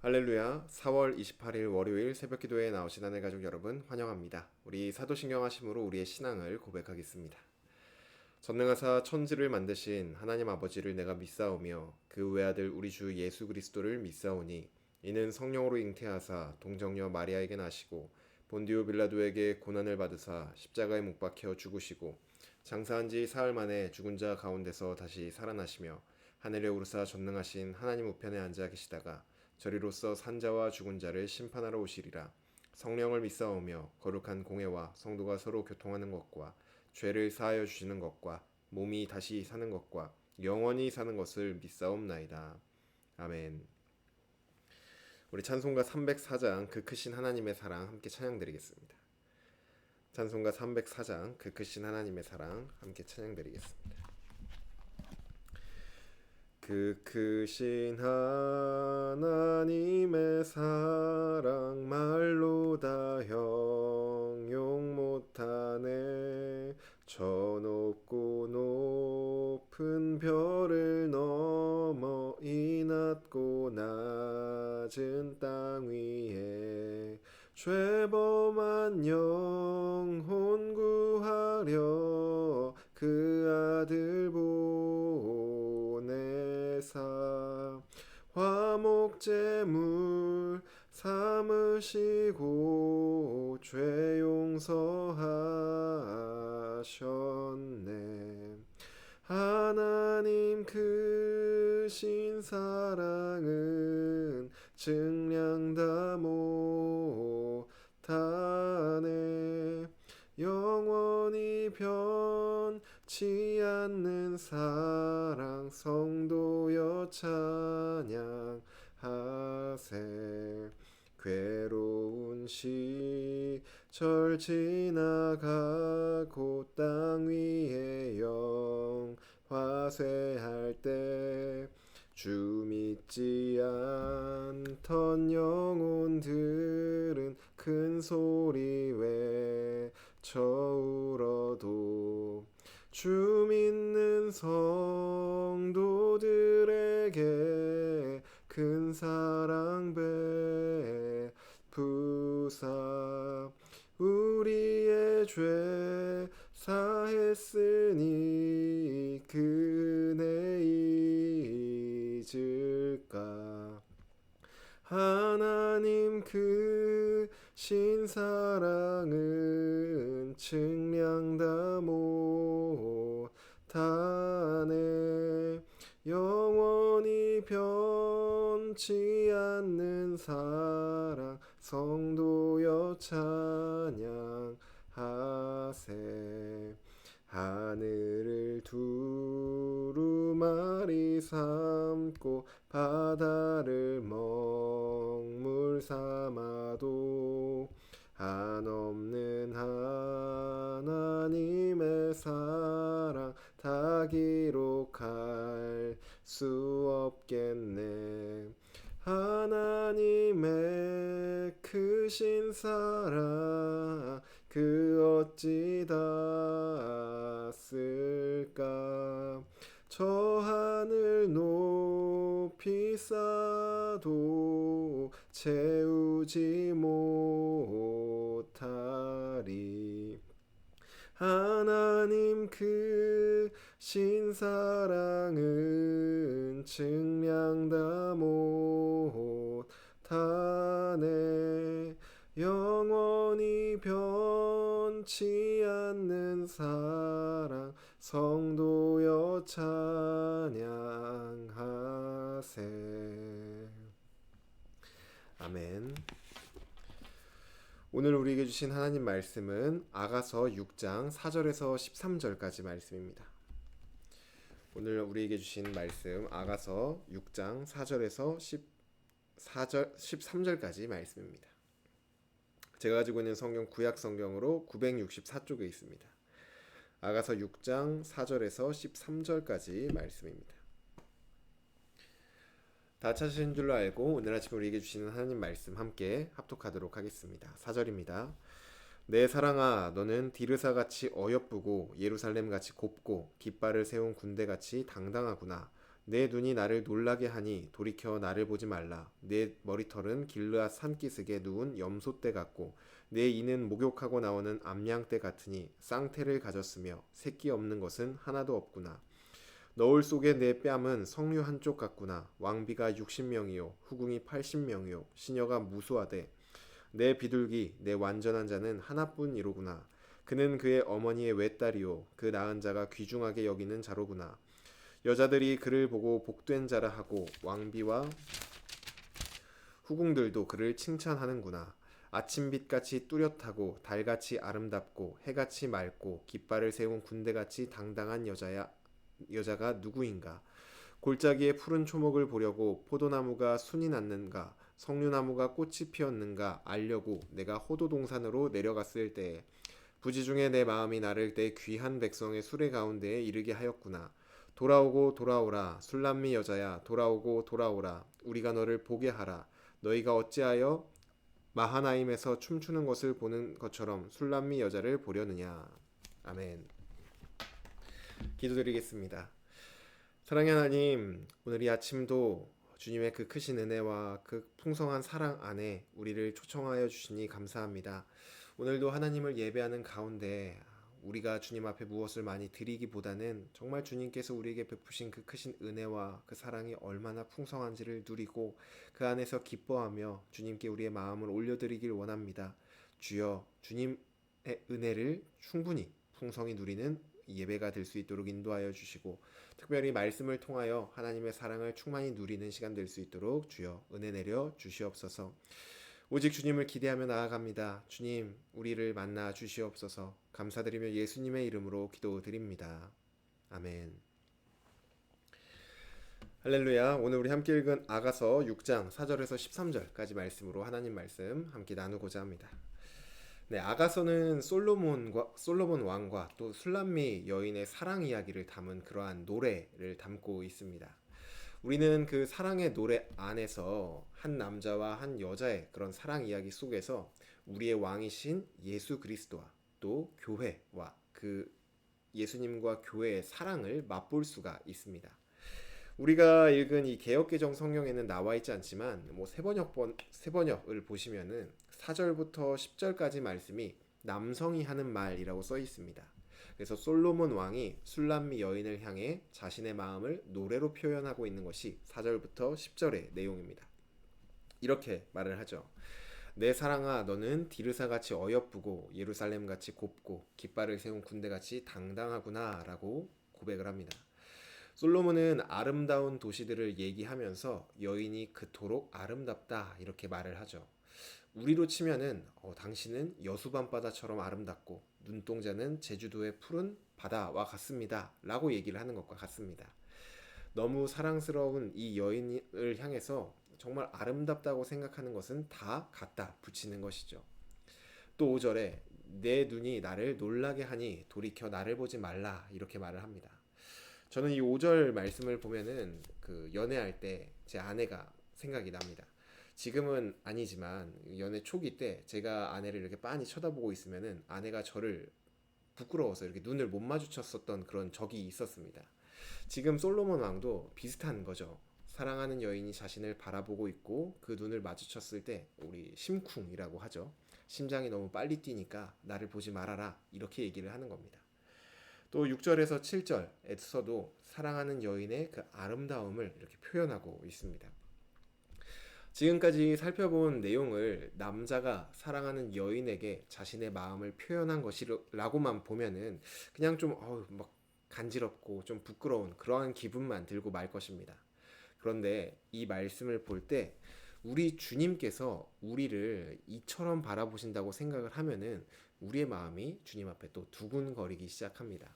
할렐루야. 4월 28일 월요일 새벽 기도에 나오신 하늘 가족 여러분 환영합니다. 우리 사도신경 하심으로 우리의 신앙을 고백하겠습니다. 전능하사 천지를 만드신 하나님 아버지를 내가 믿사오며 그 외아들 우리 주 예수 그리스도를 믿사오니 이는 성령으로 잉태하사 동정녀 마리아에게 나시고 본디오 빌라도에게 고난을 받으사 십자가에 못 박혀 죽으시고 장사한 지 사흘 만에 죽은 자 가운데서 다시 살아나시며 하늘에 오르사 전능하신 하나님 우편에 앉아 계시다가 저리로서 산자와 죽은 자를 심판하러 오시리라. 성령을 믿사오며 거룩한 공회와 성도가 서로 교통하는 것과 죄를 사하여 주시는 것과 몸이 다시 사는 것과 영원히 사는 것을 믿사옵나이다. 아멘. 우리 찬송가 304장 그 크신 하나님의 사랑 함께 찬양드리겠습니다. 찬송가 304장 그 크신 하나님의 사랑 함께 찬양드리겠습니다. 그 크신 하나님의 사랑 말로 다 형용 못하네. 저 높고 높은 별을 넘어 이 낮고 낮은 땅 위에 죄범한 영혼 구하려 그 아들 보내사 화목제물 삼으시고 죄 용서하셨네. 하나님 크신 사랑은 증량 다 못하네. 영원히 변치 않는 사랑 성도여 찬양하세. 괴로운 시절 지나가고 땅 위에 영화쇠할 때 주 믿지 않던 영혼들은 큰 소리 외쳐 울어도 주 믿는 성도들에게 큰 사랑 베푸사 우리의 죄 사했으니 그네 잊을까. 하나님 크신 사랑은 측량 다 못하네. 영원히 변치 않는 사랑 성도여 찬양하세. 하늘을 두루마리 삼고 바다를 먹물 삼아도 한없는 하나님의 사랑 다 기록할 수 없겠네. 하나님의 크신 사랑 그 어찌 닿았을까. 저 하늘 높이 쌓아도 채우지 못하리. 하나님 크신 사랑은 측량 다 못하네. 영원히 변치 않는 사랑 성도여 찬양하세. 아멘. 오늘 우리에게 주신 하나님 말씀은 아가서 6장 4절에서 13절까지 말씀입니다. 오늘 우리에게 주신 말씀 아가서 6장 4절에서 13절까지 말씀입니다. 제가 가지고 있는 성경 구약 성경으로 964쪽에 있습니다. 아가서 6장 4절에서 13절까지 말씀입니다. 다 찾으신 줄로 알고 오늘 아침 우리에게 주시는 하나님 말씀 함께 합독하도록 하겠습니다. 4절입니다. 내 사랑아, 너는 디르사같이 어여쁘고 예루살렘같이 곱고 깃발을 세운 군대같이 당당하구나. 내 눈이 나를 놀라게 하니 돌이켜 나를 보지 말라. 내 머리털은 길르앗 산기슭에 누운 염소떼 같고 내 이는 목욕하고 나오는 암양떼 같으니 쌍태를 가졌으며 새끼 없는 것은 하나도 없구나. 너울 속에 내 뺨은 석류 한쪽 같구나. 왕비가 60명이요 후궁이 80명이요 시녀가 무수하되 내 비둘기 내 완전한 자는 하나뿐이로구나. 그는 그의 어머니의 외딸이요 그 낳은 자가 귀중하게 여기는 자로구나. 여자들이 그를 보고 복된 자라 하고 왕비와 후궁들도 그를 칭찬하는구나. 아침빛같이 뚜렷하고 달같이 아름답고 해같이 맑고 깃발을 세운 군대같이 당당한 여자가 누구인가? 골짜기에 푸른 초목을 보려고 포도나무가 순이 났는가? 석류나무가 꽃이 피었는가? 알려고 내가 호도동산으로 내려갔을 때에 부지중에 내 마음이 나를 때 귀한 백성의 수레 가운데에 이르게 하였구나. 돌아오고 돌아오라 술람미 여자야 돌아오고 돌아오라 우리가 너를 보게 하라. 너희가 어찌하여 마하나임에서 춤추는 것을 보는 것처럼 술람미 여자를 보려느냐. 아멘. 기도드리겠습니다. 사랑의 하나님, 오늘 이 아침도 주님의 그 크신 은혜와 그 풍성한 사랑 안에 우리를 초청하여 주시니 감사합니다. 오늘도 하나님을 예배하는 가운데 우리가 주님 앞에 무엇을 많이 드리기보다는 정말 주님께서 우리에게 베푸신 그 크신 은혜와 그 사랑이 얼마나 풍성한지를 누리고 그 안에서 기뻐하며 주님께 우리의 마음을 올려드리길 원합니다. 주여, 주님의 은혜를 충분히 풍성히 누리는 예배가 될 수 있도록 인도하여 주시고 특별히 말씀을 통하여 하나님의 사랑을 충만히 누리는 시간 될 수 있도록 주여 은혜 내려 주시옵소서. 오직 주님을 기대하며 나아갑니다. 주님, 우리를 만나 주시옵소서. 감사드리며 예수님의 이름으로 기도드립니다. 아멘. 할렐루야. 오늘 우리 함께 읽은 아가서 6장 4절에서 13절까지 말씀으로 하나님 말씀 함께 나누고자 합니다. 네, 아가서는 솔로몬 왕과 또 술람미 여인의 사랑 이야기를 담은 그러한 노래를 담고 있습니다. 우리는 그 사랑의 노래 안에서 한 남자와 한 여자의 그런 사랑 이야기 속에서 우리의 왕이신 예수 그리스도와 또 교회와 그 예수님과 교회의 사랑을 맛볼 수가 있습니다. 우리가 읽은 이 개역개정 성경에는 나와 있지 않지만 세번역을 보시면은 4절부터 10절까지 말씀이 남성이 하는 말이라고 써 있습니다. 그래서 솔로몬 왕이 술람미 여인을 향해 자신의 마음을 노래로 표현하고 있는 것이 4절부터 10절의 내용입니다. 이렇게 말을 하죠. 내 사랑아, 너는 디르사같이 어여쁘고 예루살렘같이 곱고 깃발을 세운 군대같이 당당하구나 라고 고백을 합니다. 솔로몬은 아름다운 도시들을 얘기하면서 여인이 그토록 아름답다 이렇게 말을 하죠. 우리로 치면은 당신은 여수 밤바다처럼 아름답고 눈동자는 제주도의 푸른 바다와 같습니다 라고 얘기를 하는 것과 같습니다. 너무 사랑스러운 이 여인을 향해서 정말 아름답다고 생각하는 것은 다 갖다 붙이는 것이죠. 또 5절에 내 눈이 나를 놀라게 하니 돌이켜 나를 보지 말라 이렇게 말을 합니다. 저는 이 5절 말씀을 보면은 그 연애할 때 제 아내가 생각이 납니다. 지금은 아니지만 연애 초기 때 제가 아내를 이렇게 빤히 쳐다보고 있으면은 아내가 저를 부끄러워서 이렇게 눈을 못 마주쳤었던 그런 적이 있었습니다. 지금 솔로몬 왕도 비슷한 거죠. 사랑하는 여인이 자신을 바라보고 있고 그 눈을 마주쳤을 때 우리 심쿵이라고 하죠. 심장이 너무 빨리 뛰니까 나를 보지 말아라 이렇게 얘기를 하는 겁니다. 또 6절에서 7절에서도 사랑하는 여인의 그 아름다움을 이렇게 표현하고 있습니다. 지금까지 살펴본 내용을 남자가 사랑하는 여인에게 자신의 마음을 표현한 것이라고만 보면은 그냥 좀 막 간지럽고 좀 부끄러운 그러한 기분만 들고 말 것입니다. 그런데 이 말씀을 볼 때 우리 주님께서 우리를 이처럼 바라보신다고 생각을 하면은 우리의 마음이 주님 앞에 또 두근거리기 시작합니다.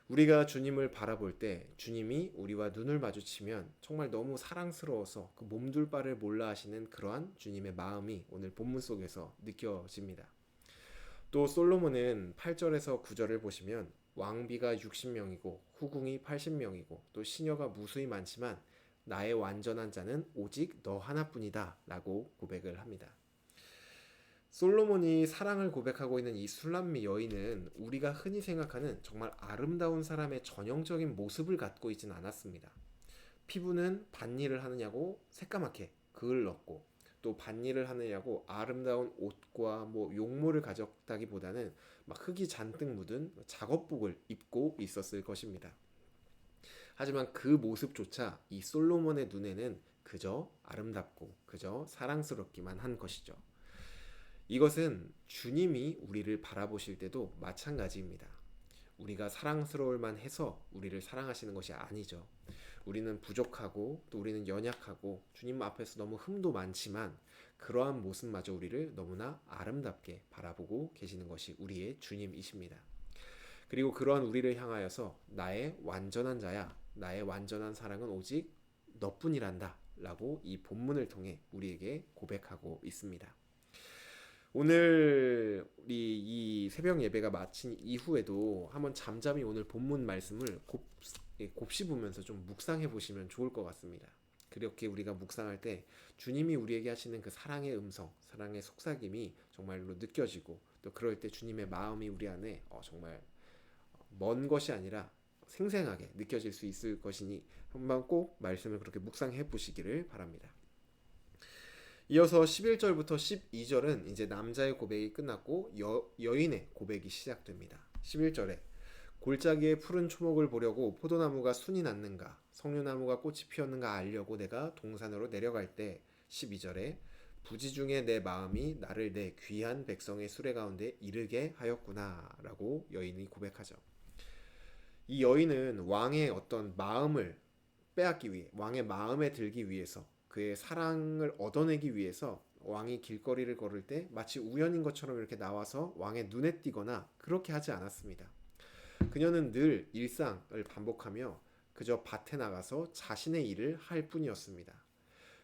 우리가 주님을 바라볼 때 주님이 우리와 눈을 마주치면 정말 너무 사랑스러워서 그 몸둘 바를 몰라 하시는 그러한 주님의 마음이 오늘 본문 속에서 느껴집니다. 또 솔로몬은 8절에서 9절을 보시면 왕비가 60명이고 후궁이 80명이고 또 시녀가 무수히 많지만 나의 완전한 자는 오직 너 하나뿐이다 라고 고백을 합니다. 솔로몬이 사랑을 고백하고 있는 이 술람미 여인은 우리가 흔히 생각하는 정말 아름다운 사람의 전형적인 모습을 갖고 있지는 않았습니다. 피부는 밭일을 하느냐고 새까맣게 그을 넣고, 또 밭일을 하느냐고 아름다운 옷과 뭐 용모를 가졌다기보다는 막 흙이 잔뜩 묻은 작업복을 입고 있었을 것입니다. 하지만 그 모습조차 이 솔로몬의 눈에는 그저 아름답고 그저 사랑스럽기만 한 것이죠. 이것은 주님이 우리를 바라보실 때도 마찬가지입니다. 우리가 사랑스러울 만해서 우리를 사랑하시는 것이 아니죠. 우리는 부족하고 또 우리는 연약하고 주님 앞에서 너무 흠도 많지만 그러한 모습마저 우리를 너무나 아름답게 바라보고 계시는 것이 우리의 주님이십니다. 그리고 그러한 우리를 향하여서 나의 완전한 자야, 나의 완전한 사랑은 오직 너뿐이란다 라고 이 본문을 통해 우리에게 고백하고 있습니다. 오늘 우리 이 새벽 예배가 마친 이후에도 한번 잠잠히 오늘 본문 말씀을 곱씹으면서 좀 묵상해 보시면 좋을 것 같습니다. 그렇게 우리가 묵상할 때 주님이 우리에게 하시는 그 사랑의 음성, 사랑의 속삭임이 정말로 느껴지고, 또 그럴 때 주님의 마음이 우리 안에 정말 먼 것이 아니라 생생하게 느껴질 수 있을 것이니 한번 꼭 말씀을 그렇게 묵상해 보시기를 바랍니다. 이어서 11절부터 12절은 이제 남자의 고백이 끝났고 여인의 고백이 시작됩니다. 11절에 골짜기에 푸른 초목을 보려고 포도나무가 순이 났는가, 석류나무가 꽃이 피었는가 알려고 내가 동산으로 내려갈 때, 12절에 부지 중에 내 마음이 나를 내 귀한 백성의 수레 가운데 이르게 하였구나 라고 여인이 고백하죠. 이 여인은 왕의 어떤 마음을 빼앗기 위해, 왕의 마음에 들기 위해서, 그의 사랑을 얻어내기 위해서 왕이 길거리를 걸을 때 마치 우연인 것처럼 이렇게 나와서 왕의 눈에 띄거나 그렇게 하지 않았습니다. 그녀는 늘 일상을 반복하며 그저 밭에 나가서 자신의 일을 할 뿐이었습니다.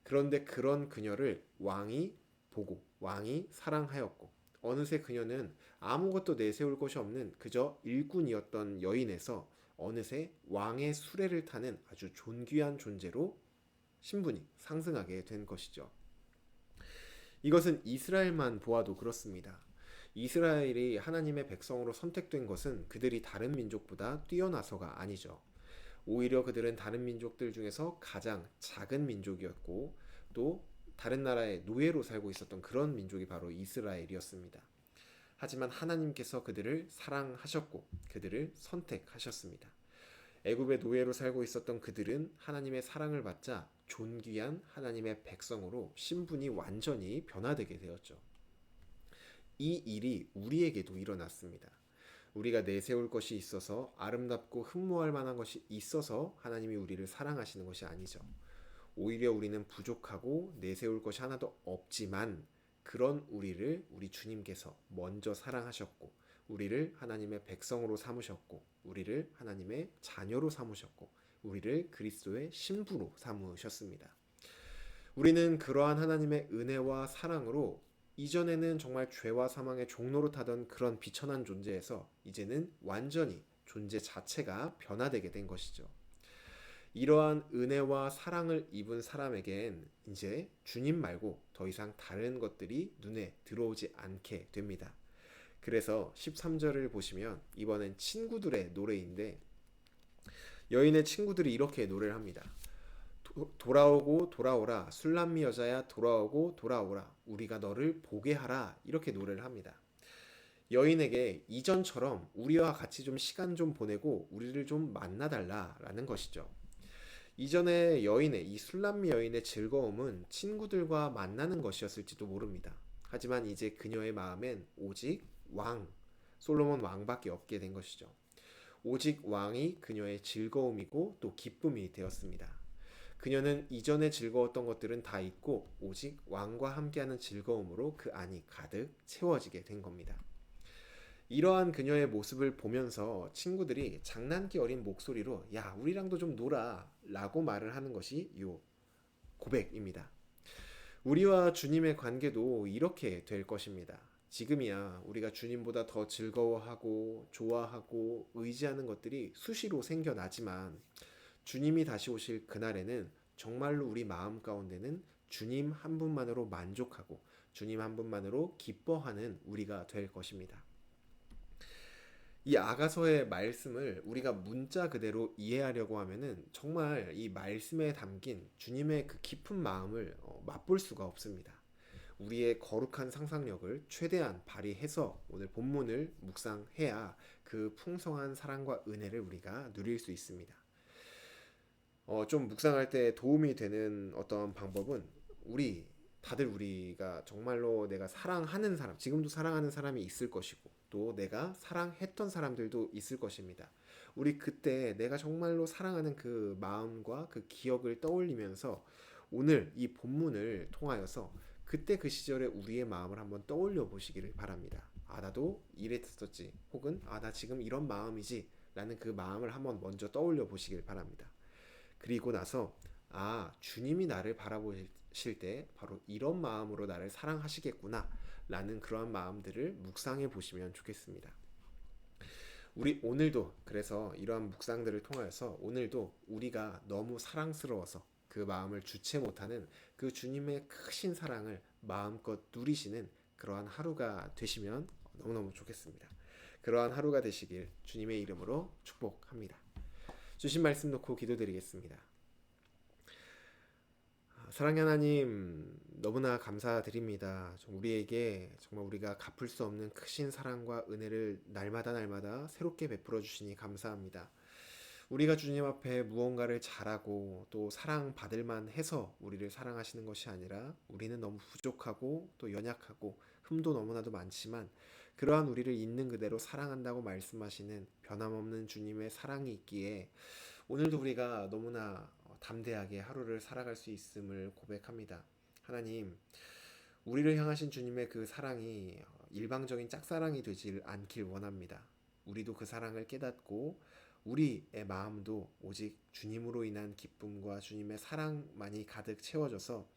그런데 그런 그녀를 왕이 보고 왕이 사랑하였고, 어느새 그녀는 아무것도 내세울 것이 없는 그저 일꾼이었던 여인에서 어느새 왕의 수레를 타는 아주 존귀한 존재로 신분이 상승하게 된 것이죠. 이것은 이스라엘만 보아도 그렇습니다. 이스라엘이 하나님의 백성으로 선택된 것은 그들이 다른 민족보다 뛰어나서가 아니죠. 오히려 그들은 다른 민족들 중에서 가장 작은 민족이었고, 또 다른 나라의 노예로 살고 있었던 그런 민족이 바로 이스라엘이었습니다. 하지만 하나님께서 그들을 사랑하셨고 그들을 선택하셨습니다. 애굽의 노예로 살고 있었던 그들은 하나님의 사랑을 받자 존귀한 하나님의 백성으로 신분이 완전히 변화되게 되었죠. 이 일이 우리에게도 일어났습니다. 우리가 내세울 것이 있어서, 아름답고 흠모할 만한 것이 있어서 하나님이 우리를 사랑하시는 것이 아니죠. 오히려 우리는 부족하고 내세울 것이 하나도 없지만 그런 우리를 우리 주님께서 먼저 사랑하셨고, 우리를 하나님의 백성으로 삼으셨고, 우리를 하나님의 자녀로 삼으셨고, 우리를 그리스도의 신부로 삼으셨습니다. 우리는 그러한 하나님의 은혜와 사랑으로 이전에는 정말 죄와 사망의 종로로 타던 그런 비천한 존재에서 이제는 완전히 존재 자체가 변화되게 된 것이죠. 이러한 은혜와 사랑을 입은 사람에겐 이제 주님 말고 더 이상 다른 것들이 눈에 들어오지 않게 됩니다. 그래서 13절을 보시면 이번엔 친구들의 노래인데, 여인의 친구들이 이렇게 노래를 합니다. 돌아오고 돌아오라, 술람미 여자야 돌아오고 돌아오라, 우리가 너를 보게 하라, 이렇게 노래를 합니다. 여인에게 이전처럼 우리와 같이 좀 시간 좀 보내고 우리를 좀 만나달라라는 것이죠. 이전에 여인의, 이 술람미 여인의 즐거움은 친구들과 만나는 것이었을지도 모릅니다. 하지만 이제 그녀의 마음엔 오직 왕, 솔로몬 왕밖에 없게 된 것이죠. 오직 왕이 그녀의 즐거움이고 또 기쁨이 되었습니다. 그녀는 이전에 즐거웠던 것들은 다 잊고 오직 왕과 함께하는 즐거움으로 그 안이 가득 채워지게 된 겁니다. 이러한 그녀의 모습을 보면서 친구들이 장난기 어린 목소리로 야, 우리랑도 좀 놀아 라고 말을 하는 것이 이 고백입니다. 우리와 주님의 관계도 이렇게 될 것입니다. 지금이야 우리가 주님보다 더 즐거워하고 좋아하고 의지하는 것들이 수시로 생겨나지만, 주님이 다시 오실 그날에는 정말로 우리 마음 가운데는 주님 한 분만으로 만족하고 주님 한 분만으로 기뻐하는 우리가 될 것입니다. 이 아가서의 말씀을 우리가 문자 그대로 이해하려고 하면은 정말 이 말씀에 담긴 주님의 그 깊은 마음을 맛볼 수가 없습니다. 우리의 거룩한 상상력을 최대한 발휘해서 오늘 본문을 묵상해야 그 풍성한 사랑과 은혜를 우리가 누릴 수 있습니다. 좀 묵상할 때 도움이 되는 어떤 방법은 다들 우리가 정말로 내가 사랑하는 사람, 지금도 사랑하는 사람이 있을 것이고 또 내가 사랑했던 사람들도 있을 것입니다. 우리 그때 내가 정말로 사랑하는 그 마음과 그 기억을 떠올리면서 오늘 이 본문을 통하여서 그때 그 시절의 우리의 마음을 한번 떠올려 보시기를 바랍니다. 아, 나도 이랬었지. 혹은 아, 나 지금 이런 마음이지. 라는 그 마음을 한번 먼저 떠올려 보시길 바랍니다. 그리고 나서 아, 주님이 나를 바라보실 때 바로 이런 마음으로 나를 사랑하시겠구나 라는 그러한 마음들을 묵상해 보시면 좋겠습니다. 우리 오늘도 그래서 이러한 묵상들을 통하여서 오늘도 우리가 너무 사랑스러워서 그 마음을 주체 못하는 그 주님의 크신 사랑을 마음껏 누리시는 그러한 하루가 되시면 너무너무 좋겠습니다. 그러한 하루가 되시길 주님의 이름으로 축복합니다. 주신 말씀 놓고 기도드리겠습니다. 사랑의 하나님, 너무나 감사드립니다. 우리에게 정말 우리가 갚을 수 없는 크신 사랑과 은혜를 날마다 새롭게 베풀어 주시니 감사합니다. 우리가 주님 앞에 무언가를 잘하고 또 사랑받을 만해서 우리를 사랑하시는 것이 아니라 우리는 너무 부족하고 또 연약하고 흠도 너무나도 많지만 그러한 우리를 있는 그대로 사랑한다고 말씀하시는 변함없는 주님의 사랑이 있기에 오늘도 우리가 너무나 담대하게 하루를 살아갈 수 있음을 고백합니다. 하나님, 우리를 향하신 주님의 그 사랑이 일방적인 짝사랑이 되질 않길 원합니다. 우리도 그 사랑을 깨닫고 우리의 마음도 오직 주님으로 인한 기쁨과 주님의 사랑만이 가득 채워져서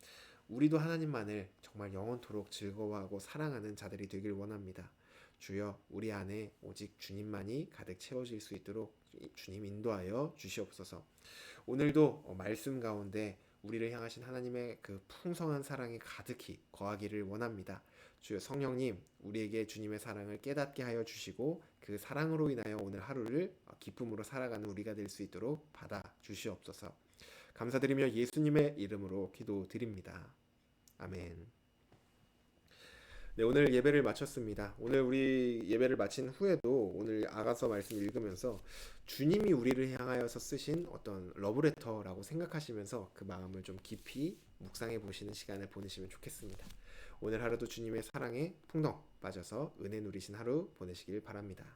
우리도 하나님만을 정말 영원토록 즐거워하고 사랑하는 자들이 되길 원합니다. 주여, 우리 안에 오직 주님만이 가득 채워질 수 있도록 주님 인도하여 주시옵소서. 오늘도 말씀 가운데 우리를 향하신 하나님의 그 풍성한 사랑이 가득히 거하기를 원합니다. 주여 성령님, 우리에게 주님의 사랑을 깨닫게 하여 주시고 그 사랑으로 인하여 오늘 하루를 기쁨으로 살아가는 우리가 될 수 있도록 받아 주시옵소서. 감사드리며 예수님의 이름으로 기도드립니다. 아멘. 네, 오늘 예배를 마쳤습니다. 오늘 우리 예배를 마친 후에도 오늘 아가서 말씀 읽으면서 주님이 우리를 향하여서 쓰신 어떤 러브레터라고 생각하시면서 그 마음을 좀 깊이 묵상해 보시는 시간을 보내시면 좋겠습니다. 오늘 하루도 주님의 사랑에 풍덩 빠져서 은혜 누리신 하루 보내시길 바랍니다.